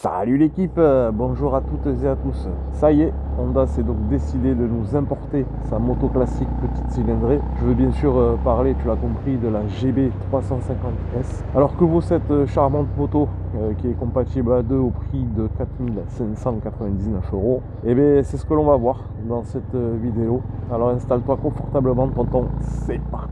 Salut l'équipe, bonjour à toutes et à tous. Ça y est, Honda s'est donc décidé de nous importer sa moto classique petite cylindrée. Je veux bien sûr parler, tu l'as compris, de la GB 350S. Alors que vaut cette charmante moto qui est compatible à deux au prix de 4599 €? Et bien c'est ce que l'on va voir dans cette vidéo. Alors installe-toi confortablement tonton, c'est parti.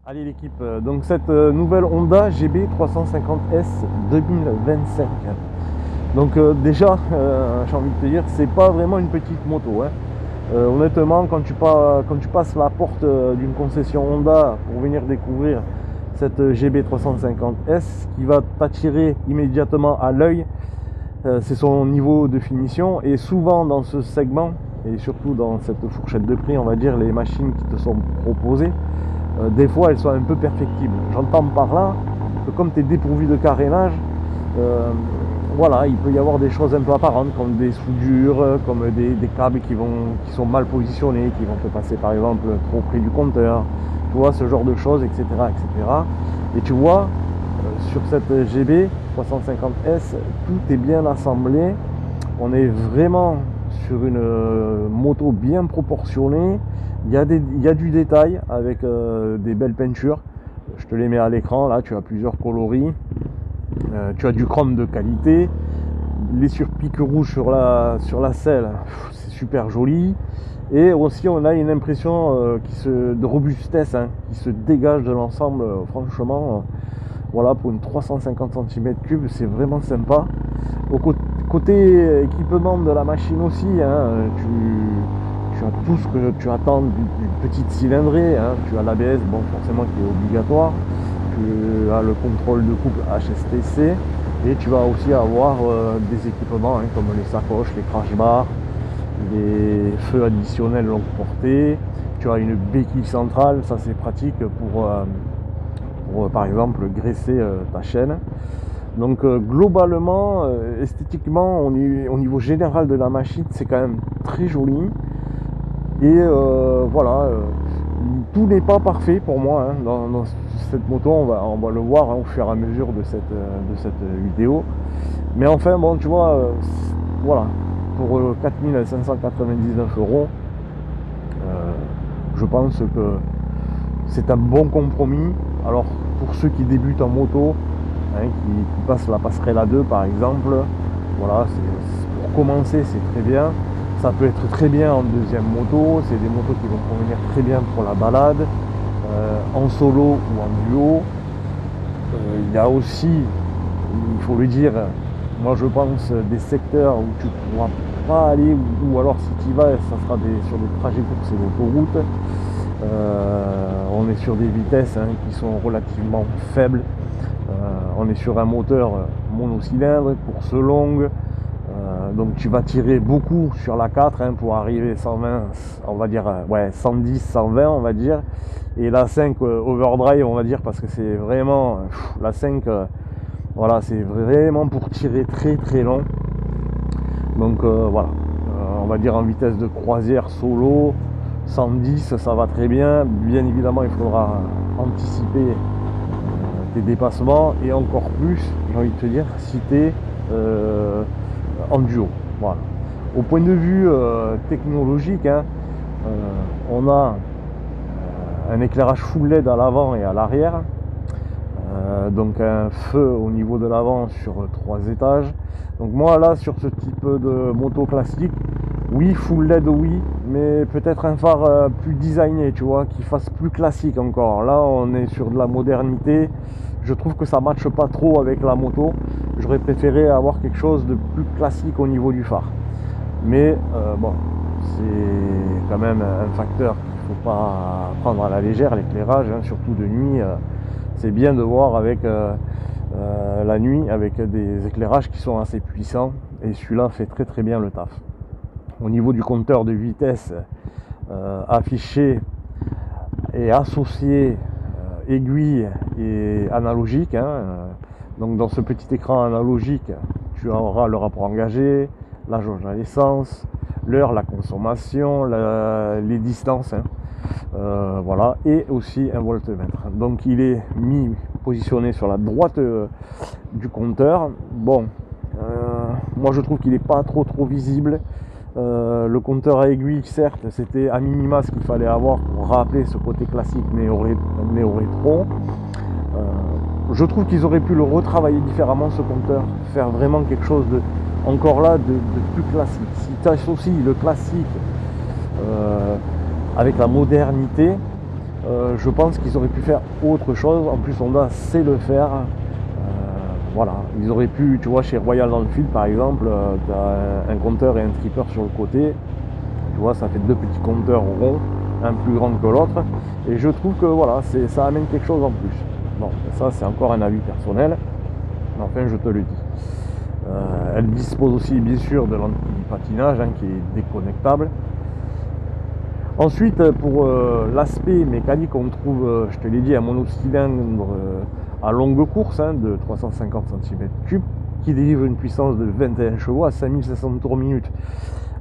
Allez l'équipe, donc cette nouvelle Honda GB 350S 2025. Donc déjà, j'ai envie de te dire, c'est pas vraiment une petite moto, hein. Honnêtement, quand tu passes la porte d'une concession Honda pour venir découvrir cette GB 350S, ce qui va t'attirer immédiatement à l'œil, c'est son niveau de finition. Et souvent dans ce segment, et surtout dans cette fourchette de prix, on va dire, les machines qui te sont proposées, des fois elles sont un peu perfectibles. J'entends par là que comme tu es dépourvu de carénage, voilà, il peut y avoir des choses un peu apparentes comme des soudures, comme des câbles qui sont mal positionnés, qui vont te passer par exemple trop près du compteur, tu vois, ce genre de choses, etc. etc. Et tu vois, sur cette GB 350S, tout est bien assemblé. On est vraiment sur une moto bien proportionnée. Il y a du détail avec des belles peintures. Je te les mets à l'écran. Là, tu as plusieurs coloris. Tu as du chrome de qualité. Les surpiques rouges sur la selle, c'est super joli. Et aussi, on a une impression de robustesse, hein, qui se dégage de l'ensemble. Franchement, voilà, pour une 350 cm3, c'est vraiment sympa. Côté équipement de la machine aussi, hein, tu as tout ce que tu attends d'une petite cylindrée, hein. Tu as l'ABS, bon, forcément qui est obligatoire. Tu as le contrôle de couple HSTC. Et tu vas aussi avoir des équipements, hein, comme les sacoches, les crash bars, les feux additionnels longue portée. Tu as une béquille centrale, ça c'est pratique pour par exemple graisser ta chaîne. Donc globalement, esthétiquement, au niveau général de la machine, c'est quand même très joli. Et voilà, tout n'est pas parfait pour moi, hein, dans cette moto. On va le voir, hein, au fur et à mesure de cette vidéo. Mais enfin, bon, tu vois, voilà, pour 4599 €, je pense que c'est un bon compromis. Alors, pour ceux qui débutent en moto, hein, qui passent la passerelle A2 par exemple, voilà, pour commencer, c'est très bien. Ça peut être très bien en deuxième moto. C'est des motos qui vont convenir très bien pour la balade, en solo ou en duo. Il y a aussi, il faut le dire, moi je pense, des secteurs où tu ne pourras pas aller, ou alors si tu y vas, ça sera sur des trajets courts, c'est l'autoroute. On est sur des vitesses, hein, qui sont relativement faibles. On est sur un moteur monocylindre, course longue. Donc tu vas tirer beaucoup sur la 4, hein, pour arriver 120, on va dire, ouais, 110, 120 on va dire. Et la 5 overdrive, on va dire, parce que c'est vraiment, la 5, voilà, c'est vraiment pour tirer très très long. Donc voilà, on va dire en vitesse de croisière solo, 110, ça va très bien. Bien évidemment, il faudra anticiper tes dépassements, et encore plus, j'ai envie de te dire, si tu es en duo. Voilà. Au point de vue technologique, hein, on a un éclairage full LED à l'avant et à l'arrière, donc un feu au niveau de l'avant sur 3 étages. Donc moi là, sur ce type de moto classique, oui, full LED, oui, mais peut-être un phare plus designé, tu vois, qui fasse plus classique encore. Là, on est sur de la modernité. Je trouve que ça ne matche pas trop avec la moto. J'aurais préféré avoir quelque chose de plus classique au niveau du phare. mais bon, c'est quand même un facteur qu'il ne faut pas prendre à la légère, l'éclairage, hein, surtout de nuit. C'est bien de voir avec la nuit avec des éclairages qui sont assez puissants, et celui-là fait très bien le taf. Au niveau du compteur de vitesse affiché et associé aiguille et analogique, hein, donc dans ce petit écran analogique tu auras le rapport engagé, la jauge à l'essence, l'heure, la consommation, les distances, hein, voilà, et aussi un voltmètre. Donc il est positionné sur la droite du compteur. Bon, moi je trouve qu'il n'est pas trop visible. Le compteur à aiguille, certes, c'était à minima ce qu'il fallait avoir pour rappeler ce côté classique néo-rétro. Je trouve qu'ils auraient pu le retravailler différemment, ce compteur, faire vraiment quelque chose de encore là de plus classique. Si tu associes le classique avec la modernité, je pense qu'ils auraient pu faire autre chose. En plus, Honda sait le faire. Voilà, ils auraient pu, tu vois, chez Royal Enfield par exemple, tu as un compteur et un tripper sur le côté. Tu vois, ça fait deux petits compteurs ronds, un plus grand que l'autre. Et je trouve que voilà, ça amène quelque chose en plus. Bon, ça c'est encore un avis personnel, mais enfin je te le dis. Elle dispose aussi bien sûr de l'anti-patinage, hein, qui est déconnectable. Ensuite, pour l'aspect mécanique, on trouve, je te l'ai dit, un monocylindre à longue course, hein, de 350 cm3, qui délivre une puissance de 21 chevaux à 5500 tours minute.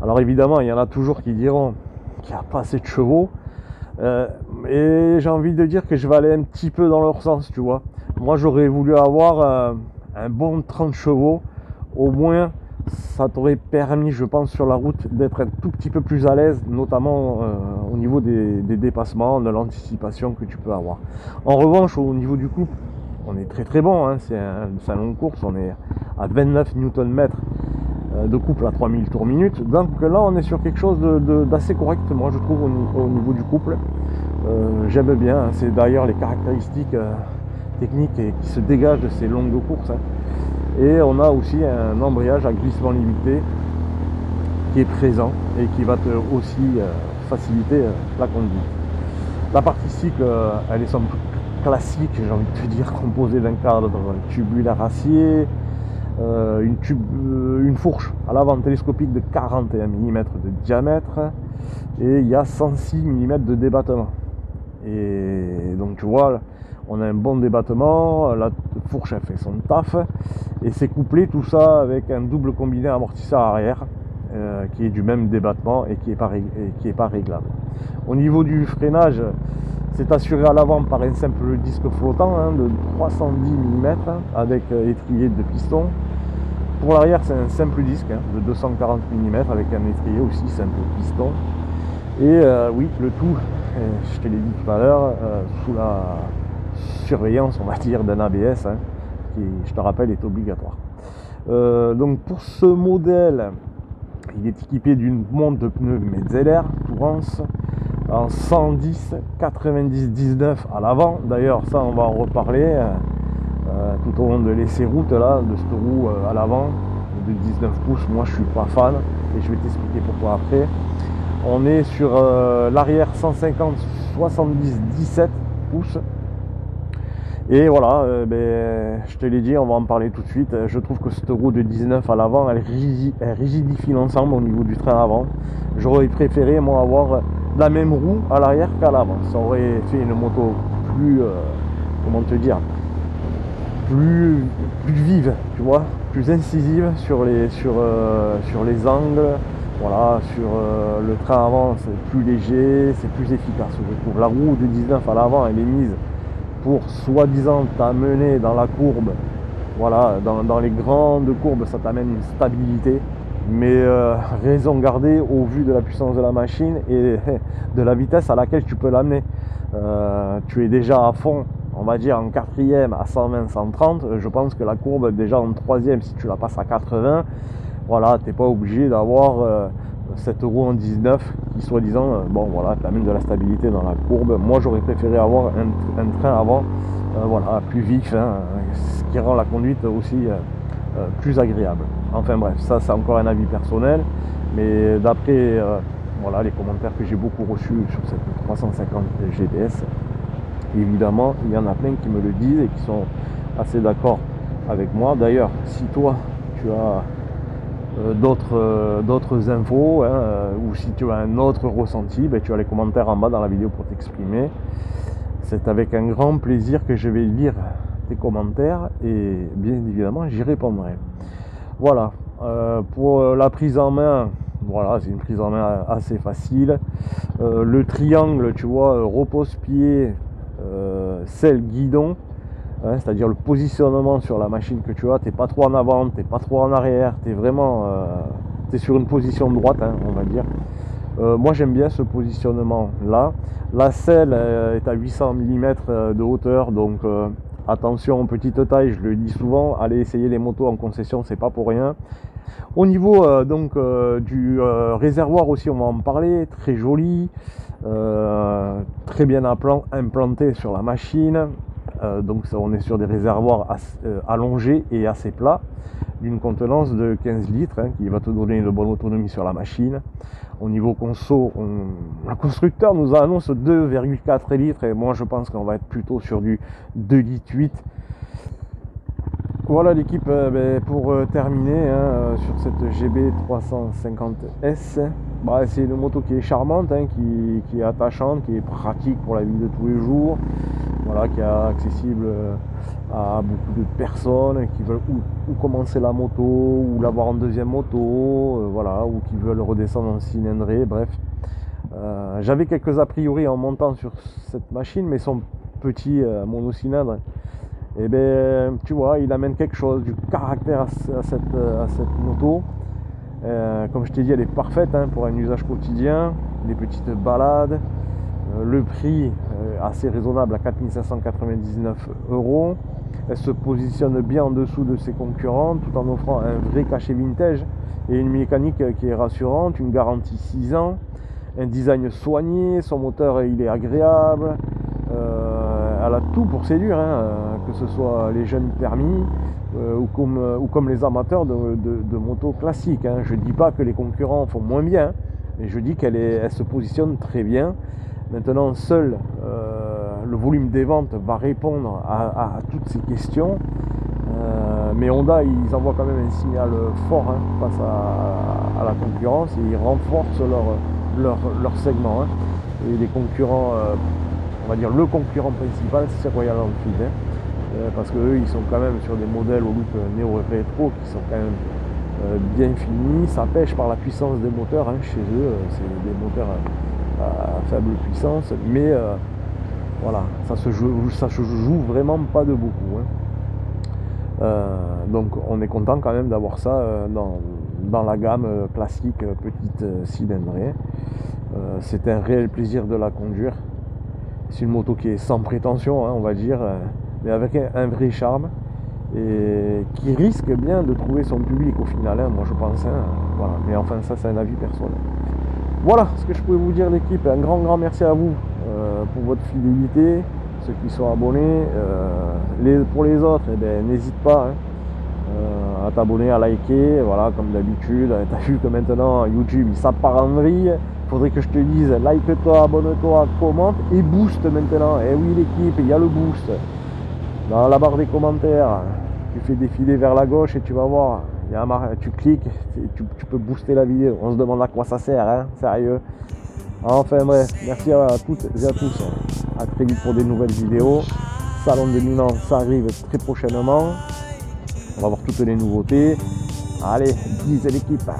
Alors évidemment, il y en a toujours qui diront qu'il n'y a pas assez de chevaux, et j'ai envie de dire que je vais aller un petit peu dans leur sens, tu vois. Moi, j'aurais voulu avoir un bon 30 chevaux, au moins. Ça t'aurait permis, je pense, sur la route d'être un tout petit peu plus à l'aise, notamment au niveau des dépassements, de l'anticipation que tu peux avoir. En revanche, au niveau du couple, on est très bon, hein, c'est un long course, on est à 29 Nm de couple à 3000 tours minute. Donc là, on est sur quelque chose d'assez correct, moi je trouve, au niveau du couple. J'aime bien, hein, c'est d'ailleurs les caractéristiques techniques qui se dégagent de ces longues courses, hein. Et on a aussi un embrayage à glissement limité qui est présent et qui va aussi faciliter la conduite. La partie cycle, elle est somme toute classique, j'ai envie de te dire, composée d'un cadre tubulaire acier, une fourche à l'avant télescopique de 41 mm de diamètre, et il y a 106 mm de débattement. Et donc tu vois, on a un bon débattement, la fourche elle fait son taf, et c'est couplé tout ça avec un double combiné amortisseur arrière qui est du même débattement et qui est pas réglable. Au niveau du freinage, c'est assuré à l'avant par un simple disque flottant, hein, de 310 mm avec étrier de piston. Pour l'arrière, c'est un simple disque, hein, de 240 mm avec un étrier aussi simple piston. Et oui, le tout, je te l'ai dit tout à l'heure, sous la surveillance, on va dire, d'un ABS, hein, qui, je te rappelle, est obligatoire. Donc pour ce modèle, il est équipé d'une monte de pneus Metzeler Tourance en 110 90 19 à l'avant. D'ailleurs, ça on va en reparler tout au long de l'essai route là, de cette roue à l'avant de 19 pouces. Moi je suis pas fan et je vais t'expliquer pourquoi après. On est sur l'arrière 150 70 17 pouces. Et voilà, je te l'ai dit, on va en parler tout de suite. Je trouve que cette roue de 19 à l'avant, elle rigidifie l'ensemble au niveau du train avant. J'aurais préféré, moi, avoir la même roue à l'arrière qu'à l'avant. Ça aurait fait une moto plus, comment te dire, plus vive, tu vois, plus incisive sur les angles. Voilà, sur le train avant, c'est plus léger, c'est plus efficace, je trouve. La roue de 19 à l'avant, elle est mise pour soi-disant t'amener dans la courbe, voilà, dans les grandes courbes, ça t'amène une stabilité, mais raison gardée au vu de la puissance de la machine et de la vitesse à laquelle tu peux l'amener. Tu es déjà à fond, on va dire en quatrième à 120-130, je pense que la courbe déjà en troisième, si tu la passes à 80, voilà, t'es pas obligé d'avoir cette roue en 19 qui soi-disant, bon voilà, t'amène de la stabilité dans la courbe. Moi j'aurais préféré avoir un train avant, voilà, plus vif, hein, ce qui rend la conduite aussi plus agréable. Enfin bref, ça c'est encore un avis personnel. Mais d'après voilà, les commentaires que j'ai beaucoup reçus sur cette 350 GTS, évidemment, il y en a plein qui me le disent et qui sont assez d'accord avec moi. D'ailleurs, si toi, tu as d'autres infos, hein, ou si tu as un autre ressenti, ben, tu as les commentaires en bas dans la vidéo pour t'exprimer. C'est avec un grand plaisir que je vais lire tes commentaires et bien évidemment j'y répondrai. Voilà, pour la prise en main, voilà, c'est une prise en main assez facile. Le triangle, tu vois, repose-pied, selle guidon, hein, c'est-à-dire le positionnement sur la machine que tu as, t'es pas trop en avant, t'es pas trop en arrière, t'es vraiment t'es sur une position droite, hein, on va dire. Moi j'aime bien ce positionnement là. La selle est à 800 mm de hauteur, donc attention, petite taille, je le dis souvent, allez essayer les motos en concession, c'est pas pour rien. Au niveau du réservoir aussi, on va en parler, très joli, très bien implanté sur la machine. Donc on est sur des réservoirs allongés et assez plats, d'une contenance de 15 litres, hein, qui va te donner une bonne autonomie sur la machine. Au niveau conso, le constructeur nous annonce 2,4 litres et moi je pense qu'on va être plutôt sur du 2,8 litres. Voilà l'équipe, pour terminer hein, sur cette GB 350S, bah, c'est une moto qui est charmante, hein, qui est attachante, qui est pratique pour la vie de tous les jours, voilà, qui est accessible à beaucoup de personnes qui veulent ou commencer la moto, ou l'avoir en deuxième moto, voilà, ou qui veulent redescendre en cylindrée, bref. J'avais quelques a priori en montant sur cette machine, mais son petit monocylindre, et ben tu vois, il amène quelque chose, du caractère à cette moto. Comme je t'ai dit, elle est parfaite hein, pour un usage quotidien, des petites balades. Le prix assez raisonnable à 4 599 €. Elle se positionne bien en dessous de ses concurrents tout en offrant un vrai cachet vintage et une mécanique qui est rassurante, une garantie 6 ans, un design soigné, son moteur il est agréable. Elle a tout pour séduire, hein, que ce soit les jeunes permis ou comme les amateurs de motos classiques. Hein. Je ne dis pas que les concurrents font moins bien, mais je dis qu'elle se positionne très bien. Maintenant, seul le volume des ventes va répondre à toutes ces questions. Mais Honda, ils envoient quand même un signal fort hein, face à la concurrence et ils renforcent leur segment. Hein. Et les concurrents, on va dire le concurrent principal, c'est Royal Enfield. Hein. Parce qu'eux, ils sont quand même sur des modèles au look néo-rétro qui sont quand même bien finis. Ça pêche par la puissance des moteurs. Hein. Chez eux, c'est des moteurs à faible puissance. Mais voilà, ça se joue vraiment pas de beaucoup. Hein. Donc on est content quand même d'avoir ça dans la gamme classique petite cylindrée. C'est un réel plaisir de la conduire. C'est une moto qui est sans prétention, hein, on va dire, mais avec un vrai charme et qui risque bien de trouver son public au final, hein, moi je pense. Hein, voilà. Mais enfin ça c'est un avis personnel. Voilà ce que je pouvais vous dire l'équipe. Un grand merci à vous pour votre fidélité, ceux qui sont abonnés. Pour les autres, eh ben, n'hésite pas hein, à t'abonner, à liker, voilà, comme d'habitude. Tu as vu que maintenant YouTube il s'appart en vrille. Il faudrait que je te dise like-toi, abonne-toi, commente et boost maintenant. Et oui l'équipe, il y a le boost. Dans la barre des commentaires, tu fais défiler vers la gauche et tu vas voir. Tu cliques, tu peux booster la vidéo. On se demande à quoi ça sert, hein, sérieux. Enfin bref, merci à toutes et à tous. À très vite pour des nouvelles vidéos. Salon de Milan, ça arrive très prochainement. On va voir toutes les nouveautés. Allez, bisous l'équipe.